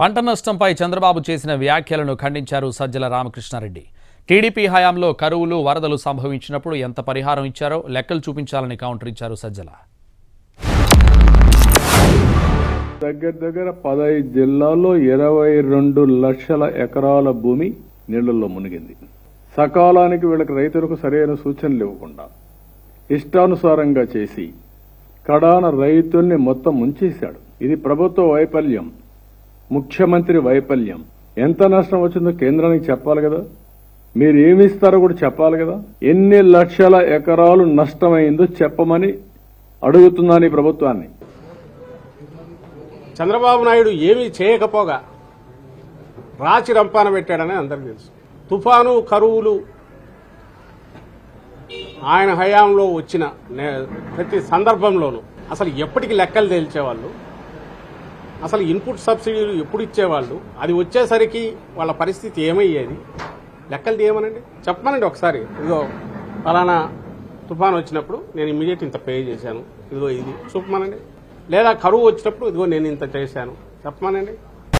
పంట నష్టంపై చంద్రబాబు చేసిన వ్యాఖ్యలను ఖండించారు సజ్జల రామకృష్ణారెడ్డి. టీడీపీ హయాంలో కరువులు వరదలు సంభవించినప్పుడు ఎంత పరిహారం ఇచ్చారో లెక్కలు చూపించాలని కౌంటర్ ఇచ్చారు సజ్జల. దగ్గర 15 జిల్లాల్లో 22 లక్షల ఎకరాల భూమి నీళ్లలో మునిగింది. సకాలానికి వీళ్ళకి రైతులకు సరైన సూచనలు ఇవ్వకుండా ఇష్టానుసారంగా చేసి కడాన రైతుల్ని మొత్తం ముంచేశాడు. ఇది ప్రభుత్వ వైఫల్యం, ముఖ్యమంత్రి వైఫల్యం. ఎంత నష్టం వచ్చిందో కేంద్రానికి చెప్పాలి కదా, మీరు ఏమి ఇస్తారో కూడా చెప్పాలి కదా. ఎన్ని లక్షల ఎకరాలు నష్టమైందో చెప్పమని అడుగుతున్నాను ఈ ప్రభుత్వాన్ని. చంద్రబాబు నాయుడు ఏమీ చేయకపోగా రాచి రంపాన పెట్టాడని అందరికీ తెలుసు. తుఫాను, కరువులు ఆయన హయాంలో వచ్చిన ప్రతి సందర్భంలోనూ అసలు ఎప్పటికి లెక్కలు తేల్చేవాళ్ళు, అసలు ఇన్పుట్ సబ్సిడీలు ఎప్పుడు ఇచ్చేవాళ్ళు, అది వచ్చేసరికి వాళ్ళ పరిస్థితి ఏమయ్యేది, లెక్కలు తీయమనండి, చెప్పమనండి ఒకసారి. ఇదిగో ఫలానా తుఫాను వచ్చినప్పుడు నేను ఇమ్మీడియట్ ఇంత పే చేశాను, ఇదిగో ఇది చూపమనండి. లేదా కరువు వచ్చినప్పుడు ఇదిగో నేను ఇంత చేశాను చెప్పమనండి.